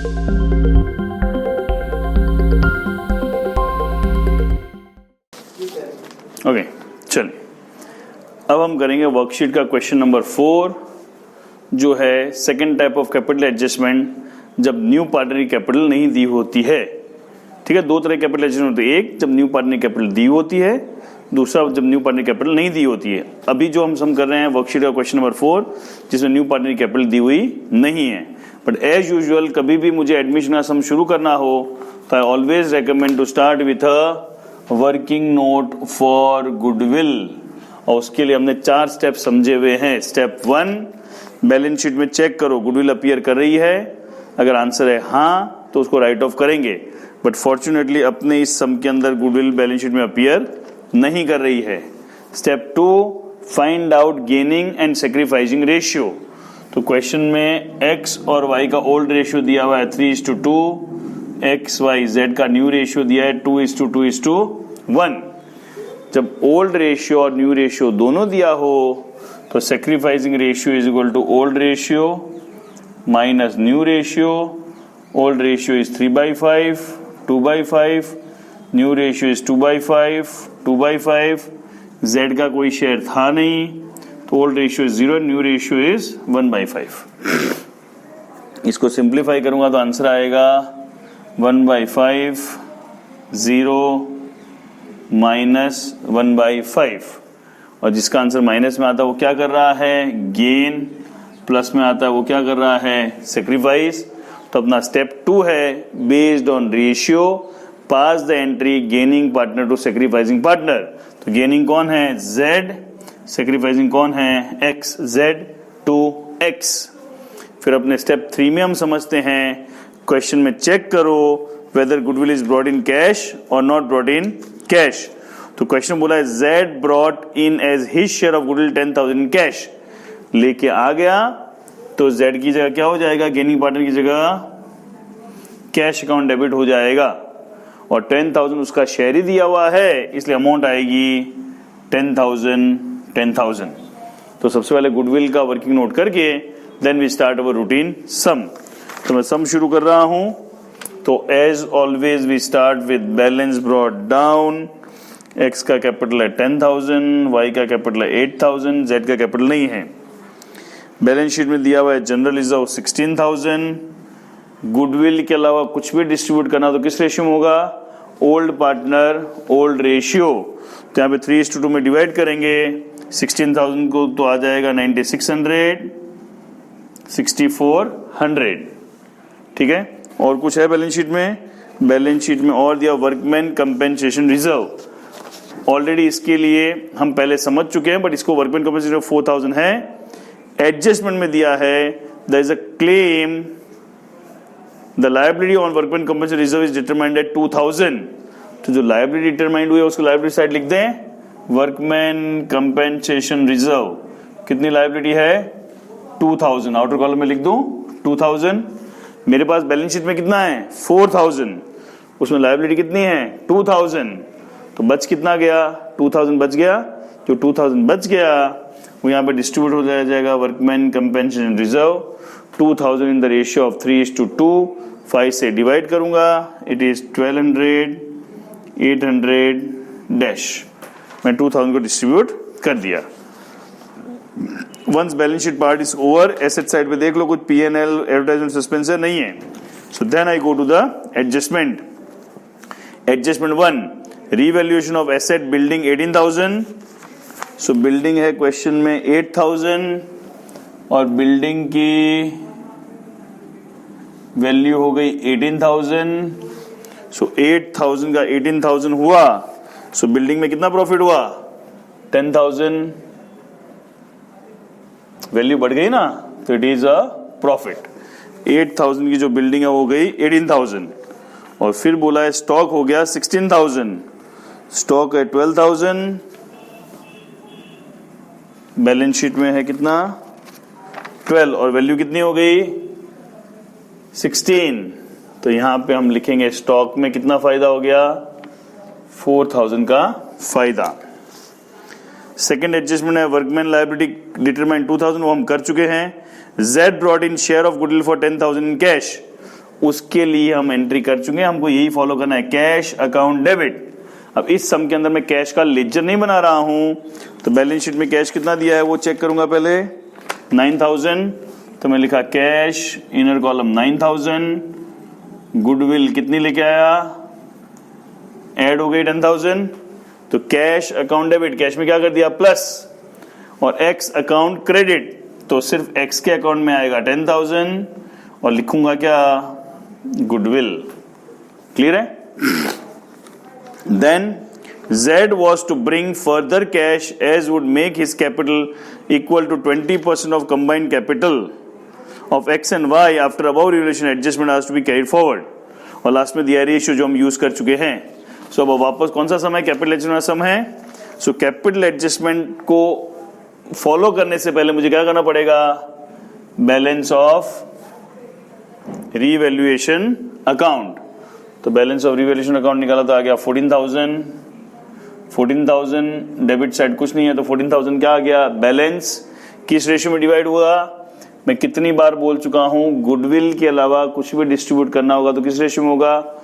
Okay, चलिए अब हम करेंगे वर्कशीट का क्वेश्चन नंबर 4, जो है second type of capital adjustment जब न्यू पार्टनर कैपिटल नहीं दी होती है। ठीक है, दो तरह की कैपिटल एडजस्टमेंट होती है, एक जब न्यू पार्टनर कैपिटल दी होती है, दूसरा जब न्यू पार्टनर कैपिटल नहीं दी होती है। अभी जो हम सम कर रहे हैं वर्कशीट का क्वेश्चन नंबर 4, जिसमें न्यू पार्टनर कैपिटल दी हुई नहीं है। बट एज यूजुअल कभी भी मुझे एडमिशन का सम शुरू करना हो तो I always recommend to start with a working note for goodwill, और उसके लिए हमने 4 स्टेप समझे हुए हैं। स्टेप 1, बैलेंस शीट में चेक करो गुडविल अपीयर कर रही है, अगर आंसर है हाँ तो उसको राइट ऑफ करेंगे। बट फॉर्चुनेटली अपने इस सम के अंदर गुडविल बैलेंस शीट में अपीयर नहीं कर रही है। Step 2, find out gaining and sacrificing ratio. तो क्वेश्चन में x और y का ओल्ड रेशियो दिया हुआ है 3:2, x y z का न्यू रेशियो दिया है 2:2:1। जब ओल्ड रेशियो और न्यू रेशियो दोनों दिया हो तो sacrificing ratio is equal to old ratio minus new ratio. Old ratio is 3/5, 2/5, new ratio is 2/5, 2/5। z का कोई शेयर था नहीं तो old ratio is 0, new ratio is 1/5। इसको सिंप्लीफाई करूंगा तो आंसर आएगा 1/5, 0 माइनस 1/5, और जिसका आंसर माइनस में आता है वो क्या कर रहा है, गेन, प्लस में आता है वो क्या कर रहा है, सेक्रीफाइस। तो अपना स्टेप 2 है based on ratio pass the entry gaining partner to sacrificing partner. तो गेनिंग कौन है, z, सेक्रीफाइसिंग कौन है, x, z to x। फिर अपने स्टेप 3 में हम समझते हैं, क्वेश्चन में चेक करो whether goodwill is brought in cash और नॉट ब्रॉट इन कैश। तो क्वेश्चन बोला है Z brought in as his share of goodwill 10,000 in cash, लेके आ गया तो Z की जगह क्या हो जाएगा, गेनिंग पार्टनर की जगह कैश अकाउंट डेबिट हो जाएगा, और 10,000 उसका शेयर ही दिया हुआ है इसलिए अमाउंट आएगी 10,000। तो सबसे पहले गुडविल का वर्किंग नोट करके then we start our routine sum. तो मैं सम शुरू कर रहा हूं। तो as always we start with balance brought down. x का कैपिटल है 10,000, y का कैपिटल है 8,000, z का कैपिटल नहीं है। बैलेंस शीट में दिया हुआ है जनरल रिजर्व 16,000। गुडविल के अलावा कुछ भी डिस्ट्रीब्यूट करना तो किस रेशियो में होगा, ओल्ड पार्टनर ओल्ड रेशियो। तो यहाँ पे 3:2 में डिवाइड करेंगे 16,000 को तो आ जाएगा 9600, 6400। ठीक है, और कुछ है बैलेंस शीट में, बैलेंस शीट में और दिया वर्कमैन कंपेंसेशन रिजर्व। ऑलरेडी इसके लिए हम पहले समझ चुके हैं, बट इसको वर्कमैन कंपेंसेशन 4,000 है। एडजस्टमेंट में दिया है there is a claim the liability on workman compensation reserve is determined at 2,000। तो जो लायबिलिटी डिटरमाइंड हुई है उसको लायबिलिटी साइड लिख दें, वर्कमैन कंपेंसेशन रिजर्व कितनी लायबिलिटी है, 2,000। आउटर कॉलम में लिख दूं 2,000। मेरे पास बैलेंस शीट में कितना है 4,000, उसमें लायबिलिटी कितनी है 2,000, तो बच कितना गया 2,000 बच गया। जो 2,000 बच गया वो यहाँ पे डिस्ट्रीब्यूट हो जाएगा workman compensation reserve 2,000 in the ratio of 3:2। 5 से डिवाइड करूंगा, इट इज 1200, 800 डैश। मैं 2,000 को डिस्ट्रीब्यूट कर दिया। Once balance sheet part is over, asset side पे देख लो कुछ P&L एडवर्टाइजमेंट सस्पेंस नहीं है। So then I go to the adjustment. Adjustment 1, revaluation of asset building 18,000। So building है क्वेश्चन में 8,000 और बिल्डिंग की वैल्यू हो गई 18,000। सो 8,000 का 18,000 हुआ, सो बिल्डिंग में कितना प्रॉफिट हुआ 10,000। वैल्यू बढ़ गई ना, तो इट इज अ प्रॉफिट। 8,000 की जो बिल्डिंग है वो गई 18,000, और फिर बोला है स्टॉक हो गया 16,000, स्टॉक है 12,000, बैलेंस शीट में है कितना 12, और वैल्यू कितनी हो गई 16। तो यहां पे हम लिखेंगे स्टॉक में कितना फायदा हो गया 4,000 का फायदा। सेकेंड एडजस्टमेंट है वर्कमैन लायबिलिटी डिटरमाइन 2,000, वो हम कर चुके हैं। Z brought in share of goodwill for 10,000 in cash, उसके लिए हम एंट्री कर चुके हैं, हमको यही फॉलो करना है, कैश अकाउंट डेबिट। अब इस सम के अंदर मैं कैश का लेजर नहीं बना रहा हूं, तो बैलेंस शीट में कैश कितना दिया है वो चेक करूंगा पहले, 9000, तो मैं लिखा कैश, इनर कॉलम 9000, गुडविल कितनी लेके आया, ऐड हो गई 10000, तो कैश अकाउंट डेबिट, कैश में क्या कर दिया प्लस, और एक्स अकाउंट क्रेडिट, तो सिर्फ एक्स के अकाउंट में आएगा 10000 और लिखूंगा क्या, गुडविल। क्लियर है? Then Z was to bring further cash as would make his capital equal to 20% of combined capital of X and Y after above revaluation adjustment has to be carried forward। और last में दिया ratio जो हम use कर चुके हैं। सो अब वापस कौन सा सम है, कैपिटल एडजस्टमेंट सम है। सो कैपिटल एडजस्टमेंट को फॉलो करने से पहले मुझे क्या करना पड़ेगा, बैलेंस ऑफ रीवैल्यूएशन अकाउंट। तो बैलेंस ऑफ रीवैल्यूएशन अकाउंट निकाला तो आ गया 14,000 डेबिट साइड कुछ नहीं है, तो 14,000 क्या आ गया, बैलेंस किस रेशियो में डिवाइड हुआ, मैं कितनी बार बोल चुका हूं, गुडविल के अलावा कुछ भी डिस्ट्रीब्यूट करना होगा तो किस रेशियो में होगा,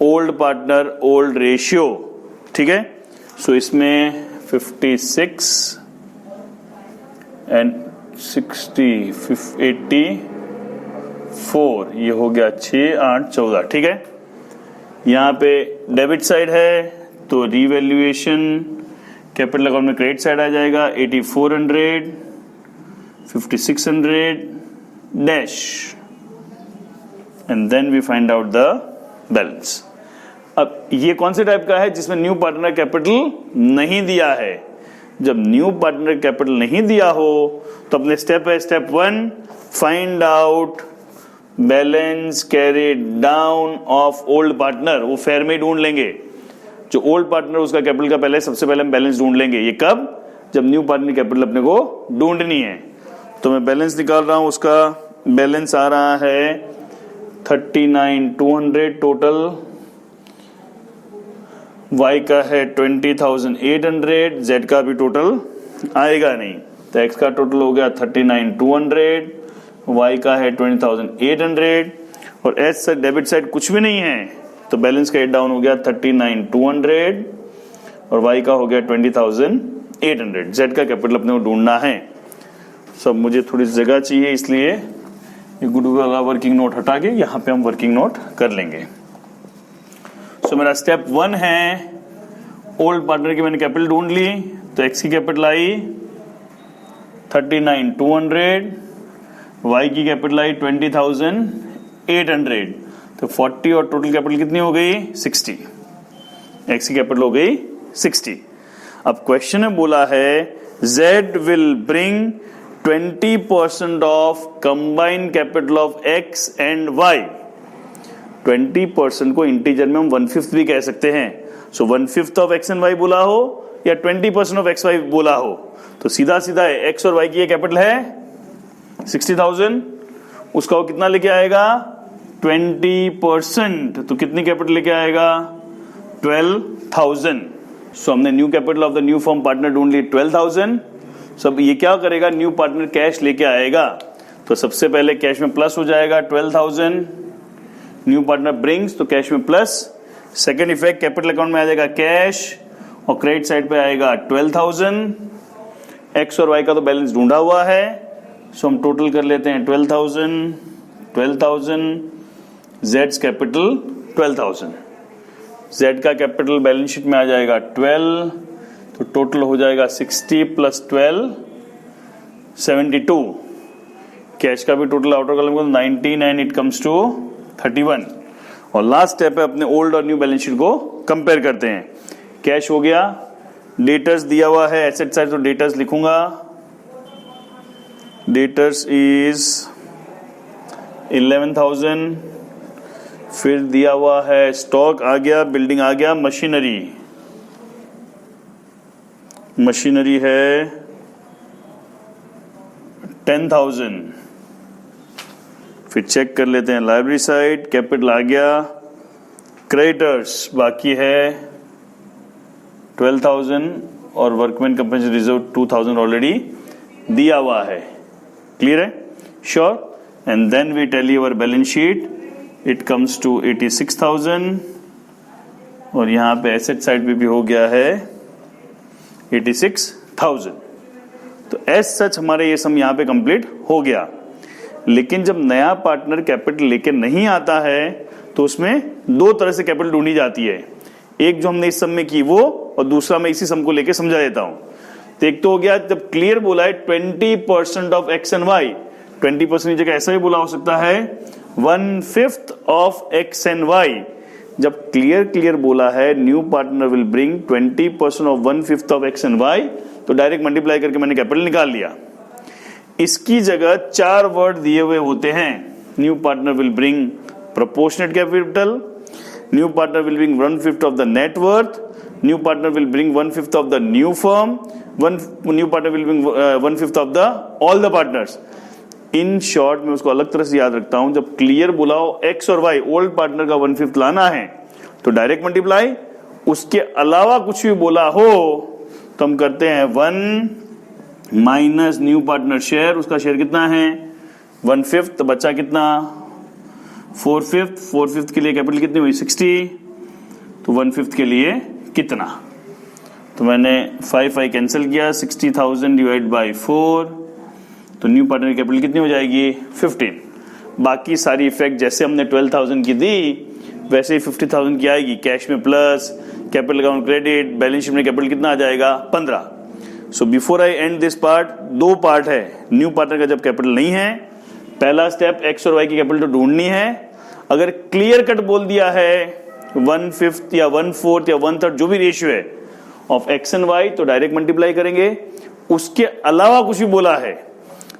ओल्ड पार्टनर ओल्ड रेशियो। ठीक है, सो इसमें 56 एंड 60 84, ये हो गया 6 8 14। ठीक है, यहाँ पे डेबिट साइड है तो रीवैल्यूएशन कैपिटल अकाउंट में क्रेडिट साइड आ जाएगा, 8400 5600 dash, and then we find out the balance. अब ये कौन से टाइप का है, जिसमें न्यू पार्टनर कैपिटल नहीं दिया है। जब न्यू पार्टनर कैपिटल नहीं दिया हो तो अपने स्टेप है, step 1 find out balance carried down of old partner. वो फेयर में ढूंढ लेंगे, जो ओल्ड पार्टनर उसका कैपिटल का पहले सबसे पहले हम बैलेंस ढूंढ लेंगे। ये कब, जब न्यू पार्टनर कैपिटल अपने को ढूंढनी है। तो मैं बैलेंस निकाल रहा हूं, उसका बैलेंस आ रहा है 39,200 टोटल, Y का है 20,800, Z का भी टोटल आएगा नहीं, तो X का टोटल हो गया 39,200, Y का है 20,800, और एस से डेबिट साइड कुछ भी नहीं है तो बैलेंस का डाउन हो गया 39,200 और Y का हो गया 20,800। Z का कैपिटल अपने को ढूंढना है। सब मुझे थोड़ी जगह चाहिए, इसलिए ये गुडविल वाला वर्किंग नोट हटा के यहाँ पे हम वर्किंग नोट कर लेंगे। सो मेरा स्टेप 1 है, ओल्ड पार्टनर की मैंने कैपिटल ढूंढ ली, तो X की कैपिटल आई 39,200, Y की कैपिटल आई 20,800, तो 40 और टोटल कैपिटल कितनी हो गई 60। X की कैपिटल हो गई 60। अब क्वेश्चन में बोला है Z will bring 20% of combined capital of X and Y। 20% को इंटीजर में हम 1/5 भी कह सकते हैं। सो 1/5 ऑफ X एंड Y बोला हो या 20% ऑफ XY बोला हो, तो सीधा सीधा है X और Y की ये कैपिटल है 60,000, उसका वो कितना लेके आएगा 20%, तो कितनी कैपिटल लेके आएगा 12,000। सो हमने new capital of the new form partner ढूंढ ली 12,000। सब ये क्या करेगा, न्यू पार्टनर कैश लेके आएगा, तो सबसे पहले कैश में प्लस हो जाएगा 12,000, न्यू पार्टनर ब्रिंग्स तो कैश में plus, second effect capital account में आ जाएगा कैश और क्रेडिट साइड पे आएगा 12,000। एक्स और वाई का तो बैलेंस ढूंढा हुआ है, सो हम टोटल कर लेते हैं 12,000 जेड्स कैपिटल 12,000। जेड का कैपिटल बैलेंस शीट में आ जाएगा 12, तो टोटल हो जाएगा 60 प्लस 12 72। कैश का भी टोटल आउटर कॉलम को 19 एंड इट कम्स टू 31। और लास्ट स्टेप है अपने ओल्ड और न्यू बैलेंस शीट को कंपेयर करते हैं। कैश हो गया, डेटर्स दिया हुआ है एसेट साइड, तो डेटर्स लिखूंगा, डेटर्स इज 11,000। फिर दिया हुआ है स्टॉक आ गया, बिल्डिंग आ गया, मशीनरी है 10,000। फिर चेक कर लेते हैं लाइब्रेरी साइड, कैपिटल आ गया, क्रेडिटर्स बाकी है 12,000 और वर्कमैन कंपनी रिजर्व 2,000 ऑलरेडी दिया हुआ है। क्लियर है? Sure. And then we tell you our balance sheet it comes to 86,000 और यहां पे एसेट साइड पे भी हो गया है 86,000। तो एज सच हमारे ये सम यहां पे कंप्लीट हो गया। लेकिन जब नया पार्टनर कैपिटल लेके नहीं आता है तो उसमें दो तरह से कैपिटल ढूंढी जाती है। एक जो हमने इस सम में की वो, और दूसरा मैं इसी सम को लेके समझा देता हूं। तो एक तो हो गया जब क्लियर बोला है 20% ऑफ एक्स एंड वाई, 20% की जगह ऐसा भी बोला हो सकता है 1/5 ऑफ एक्स एंड वाई। जब क्लियर बोला है new partner will bring 20% of 1/5 of X and Y, तो डायरेक्ट मल्टीप्लाई करके मैंने कैपिटल निकाल लिया। इसकी जगह 4 वर्ड दिए हुए होते हैं। New partner will bring proportionate capital, new partner will bring 1/5 of the net worth, new partner will bring 1/5 of the new firm, new partner will bring 1/5 of the all the partners. In short में उसको अलग तरह से याद रखता हूं। जब clear बोला हो एक्स और वाई ओल्ड पार्टनर का 1/5 लाना है तो डायरेक्ट मल्टीप्लाई। उसके अलावा कुछ भी बोला हो तो हम करते हैं 1 माइनस न्यू पार्टनर शेयर, उसका शेयर कितना है 1/5, तो बचा कितना 4/5, 4/5 के लिए कैपिटल कितनी हुई 60, तो 1/5 के लिए कितना, तो मैंने 5 कैंसिल किया, 60,000 डिवाइड बाई 4, तो न्यू पार्टनर की कैपिटल कितनी हो जाएगी 15। बाकी सारी इफेक्ट जैसे हमने 12,000 की दी वैसे ही 50,000 की आएगी। कैश में plus, capital account credit, balance sheet में कैपिटल कितना आ जाएगा 15। So before I and this part, दो पार्ट है। न्यू पार्टनर का जब कैपिटल नहीं है, पहला स्टेप एक्स और वाई की कैपिटल तो ढूंढनी है। अगर क्लियर कट बोल दिया है 1/5 या 1/4 या 1/3 जो भी रेशियो है ऑफ एक्स एंड वाई, तो डायरेक्ट मल्टीप्लाई करेंगे। उसके अलावा कुछ भी बोला है,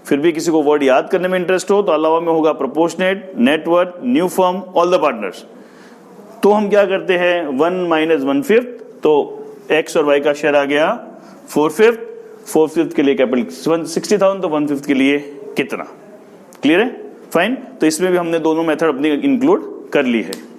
फिर भी किसी को वर्ड याद करने में इंटरेस्ट हो तो अलावा में होगा proportionate, net worth, new firm, all the partners. तो हम क्या करते हैं 1 माइनस 1/5, तो एक्स और वाई का शेयर आ गया 4/5, 4/5 के लिए कैपिटल 60,000, तो 1/5 के लिए कितना। क्लियर है, फाइन। तो इसमें भी हमने दोनों मेथड अपनी इंक्लूड कर ली है।